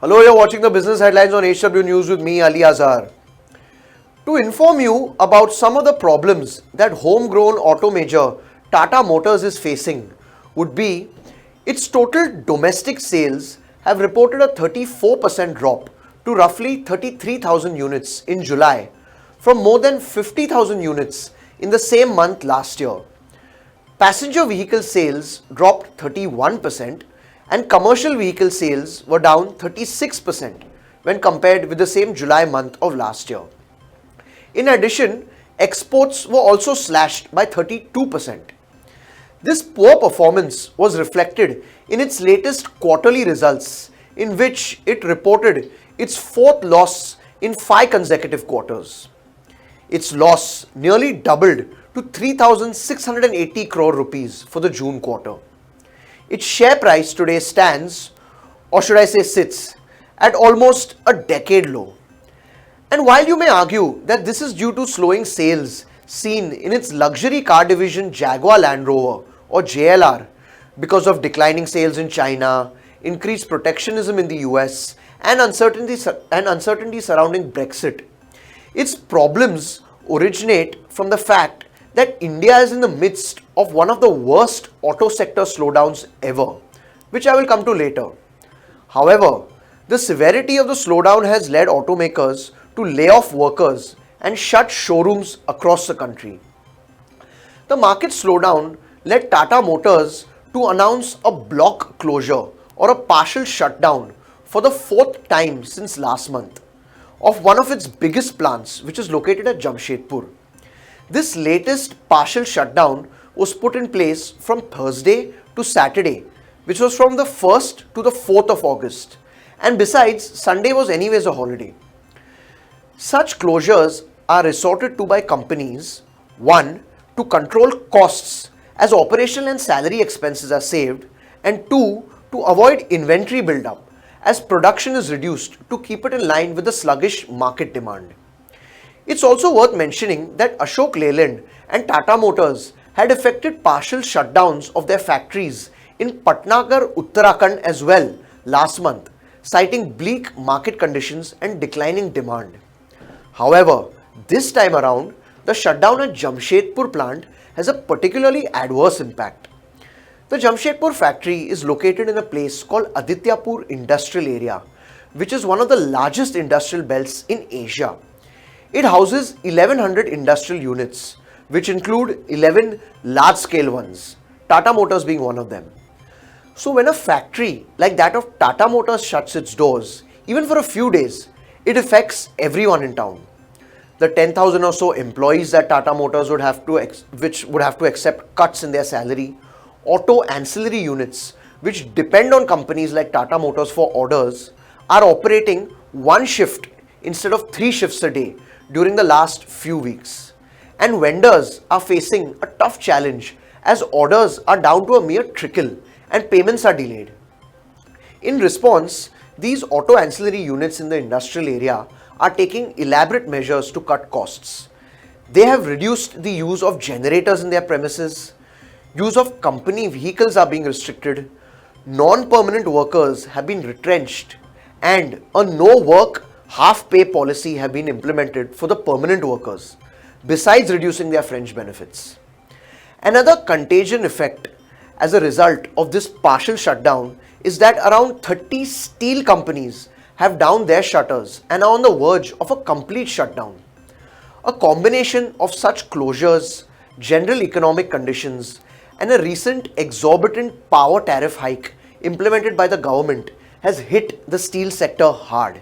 Hello, you're watching the business headlines on HW News with me, Ali Azhar. To inform you about some of the problems that homegrown auto major Tata Motors is facing would be its total domestic sales have reported a 34% drop to roughly 33,000 units in July from more than 50,000 units in the same month last year. Passenger vehicle sales dropped 31% and commercial vehicle sales were down 36% when compared with the same July month of last year. In addition, exports were also slashed by 32%. This poor performance was reflected in its latest quarterly results, in which it reported its fourth loss in 5 consecutive quarters. Its loss nearly doubled to 3,680 crore rupees for the June quarter. Its share price today stands, or should I say sits, at almost a decade low. And while you may argue that this is due to slowing sales seen in its luxury car division Jaguar Land Rover or JLR because of declining sales in China, increased protectionism in the US and uncertainty surrounding Brexit, its problems originate from the fact that India is in the midst of one of the worst auto sector slowdowns ever, which I will come to later. However, the severity of the slowdown has led automakers to lay off workers and shut showrooms across the country. The market slowdown led Tata Motors to announce a block closure or a partial shutdown for the 4th time since last month of one of its biggest plants, which is located at Jamshedpur. This latest partial shutdown was put in place from Thursday to Saturday, which was from the 1st to the 4th of August, and besides, Sunday was anyways a holiday. Such closures are resorted to by companies, 1. to control costs as operational and salary expenses are saved, and 2. to avoid inventory buildup as production is reduced to keep it in line with the sluggish market demand. It's also worth mentioning that Ashok Leyland and Tata Motors had effected partial shutdowns of their factories in Patnagar, Uttarakhand as well last month, citing bleak market conditions and declining demand. However, this time around, the shutdown at Jamshedpur plant has a particularly adverse impact. The Jamshedpur factory is located in a place called Adityapur Industrial Area, which is one of the largest industrial belts in Asia. It houses 1100 industrial units, which include 11 large-scale ones, Tata Motors being one of them. So when a factory like that of Tata Motors shuts its doors, even for a few days, it affects everyone in town. The 10,000 or so employees that Tata Motors would have to accept cuts in their salary, auto ancillary units, which depend on companies like Tata Motors for orders, are operating one shift instead of 3 shifts a day during the last few weeks. And vendors are facing a tough challenge as orders are down to a mere trickle and payments are delayed. In response, these auto ancillary units in the industrial area are taking elaborate measures to cut costs. They have reduced the use of generators in their premises, use of company vehicles are being restricted, non-permanent workers have been retrenched, and a no-work, half-pay policy have been implemented for the permanent workers, besides reducing their fringe benefits. Another contagion effect as a result of this partial shutdown is that around 30 steel companies have downed their shutters and are on the verge of a complete shutdown. A combination of such closures, general economic conditions, and a recent exorbitant power tariff hike implemented by the government has hit the steel sector hard.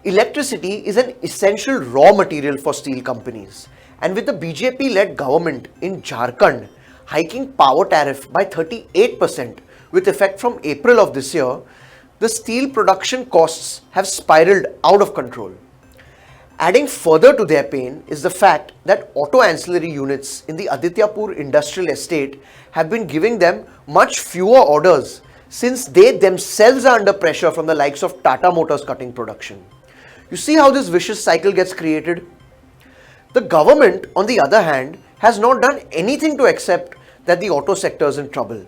Electricity is an essential raw material for steel companies, and with the BJP-led government in Jharkhand hiking power tariff by 38% with effect from April of this year, the steel production costs have spiraled out of control. Adding further to their pain is the fact that auto ancillary units in the Adityapur industrial estate have been giving them much fewer orders since they themselves are under pressure from the likes of Tata Motors cutting production. You see how this vicious cycle gets created? The government, on the other hand, has not done anything to accept that the auto sector is in trouble.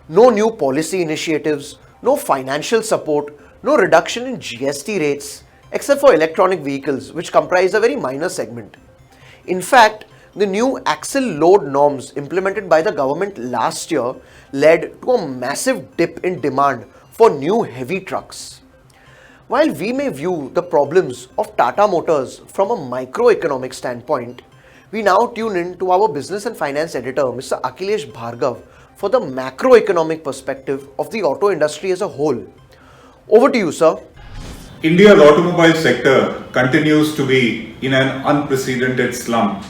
No new policy initiatives, no financial support, no reduction in GST rates except for electronic vehicles, which comprise a very minor segment. In fact, the new axle load norms implemented by the government last year led to a massive dip in demand for new heavy trucks. While we may view the problems of Tata Motors from a microeconomic standpoint, we now tune in to our business and finance editor, Mr. Akhilesh Bhargav, for the macroeconomic perspective of the auto industry as a whole. Over to you, sir. India's automobile sector continues to be in an unprecedented slump.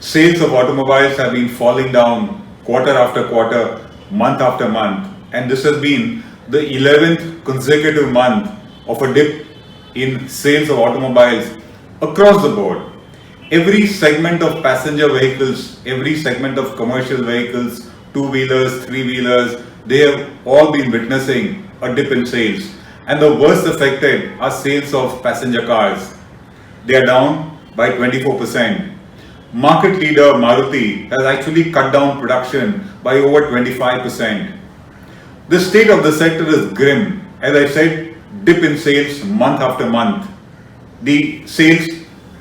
Sales of automobiles have been falling down quarter after quarter, month after month, and this has been the 11th consecutive month of a dip in sales of automobiles across the board. Every segment of passenger vehicles, every segment of commercial vehicles, two-wheelers, three-wheelers, they have all been witnessing a dip in sales. And the worst affected are sales of passenger cars. They are down by 24%. Market leader Maruti has actually cut down production by over 25%. The state of the sector is grim. As I said, dip in sales month after month. The sales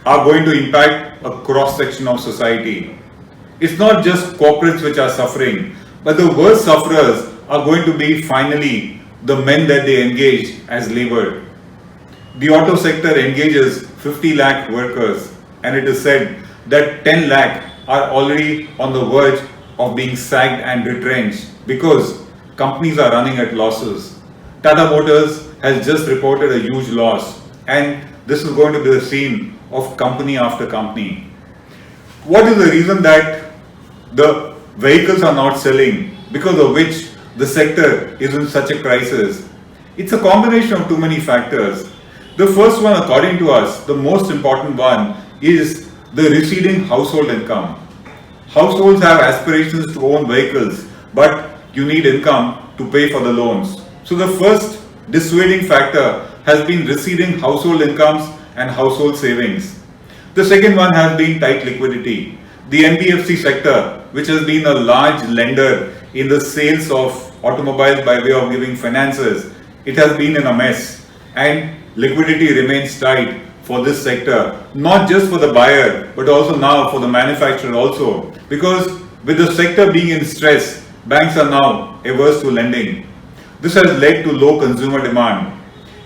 are going to impact a cross section of society. It's not just corporates which are suffering, but the worst sufferers are going to be finally the men that they engage as labor. The auto sector engages 50 lakh workers, and it is said that 10 lakh are already on the verge of being sacked and retrenched because companies are running at losses. Tata Motors has just reported a huge loss, and this is going to be the scene of company after company. What is the reason that the vehicles are not selling, because of which the sector is in such a crisis? It's a combination of too many factors. The first one, according to us, the most important one, is the receding household income. Households have aspirations to own vehicles, but you need income to pay for the loans. So the first dissuading factor has been receding household incomes and household savings. The second one has been tight liquidity. The NBFC sector, which has been a large lender in the sales of automobiles by way of giving finances, it has been in a mess, and liquidity remains tight for this sector, not just for the buyer but also now for the manufacturer also, because with the sector being in stress, banks are now averse to lending. This has led to low consumer demand.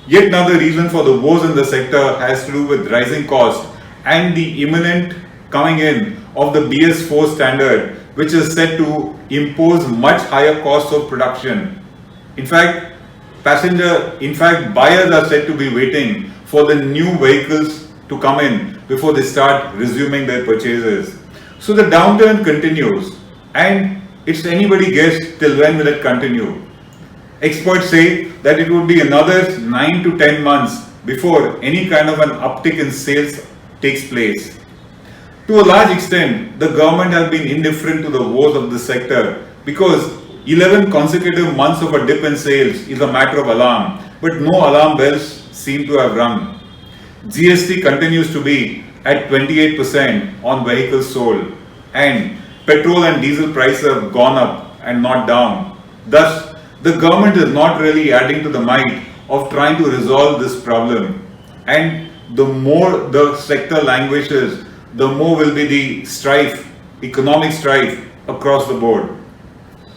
Yet another reason for the woes in the sector has to do with rising costs and the imminent coming in of the BS4 standard, which is set to impose much higher costs of production. In fact, buyers are said to be waiting for the new vehicles to come in before they start resuming their purchases. So the downturn continues, and it's anybody's guess till when will it continue. Experts say that it would be another 9 to 10 months before any kind of an uptick in sales takes place. To a large extent, the government has been indifferent to the woes of the sector because 11 consecutive months of a dip in sales is a matter of alarm, but no alarm bells seem to have rung. GST continues to be at 28% on vehicles sold, and petrol and diesel prices have gone up and not down. Thus, the government is not really adding to the might of trying to resolve this problem. And the more the sector languishes, the more will be the strife, economic strife across the board.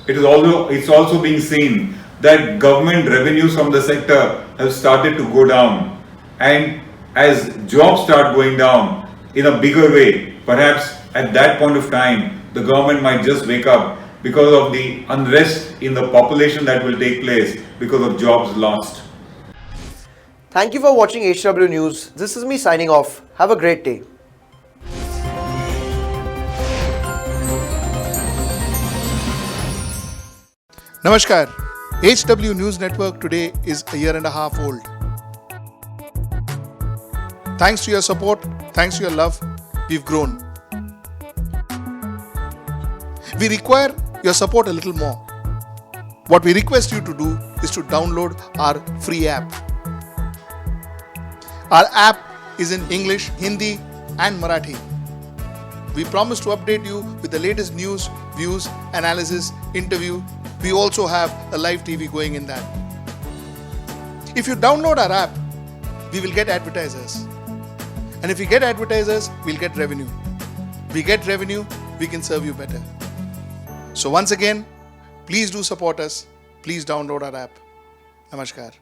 It's also being seen that government revenues from the sector have started to go down. And as jobs start going down in a bigger way, perhaps at that point of time, the government might just wake up because of the unrest in the population that will take place because of jobs lost. Thank you for watching HW News. This is me signing off. Have a great day. Namaskar. HW News Network today is a year and a half old. Thanks to your support, thanks to your love, we've grown. We require your support a little more. What we request you to do is to download our free app. Our app is in English, Hindi and Marathi. We promise to update you with the latest news, views, analysis, interview. We also have a live TV going in that. If you download our app, we will get advertisers. And if we get advertisers, we'll get revenue. We get revenue, we can serve you better. So once again, please do support us. Please download our app. Namaskar.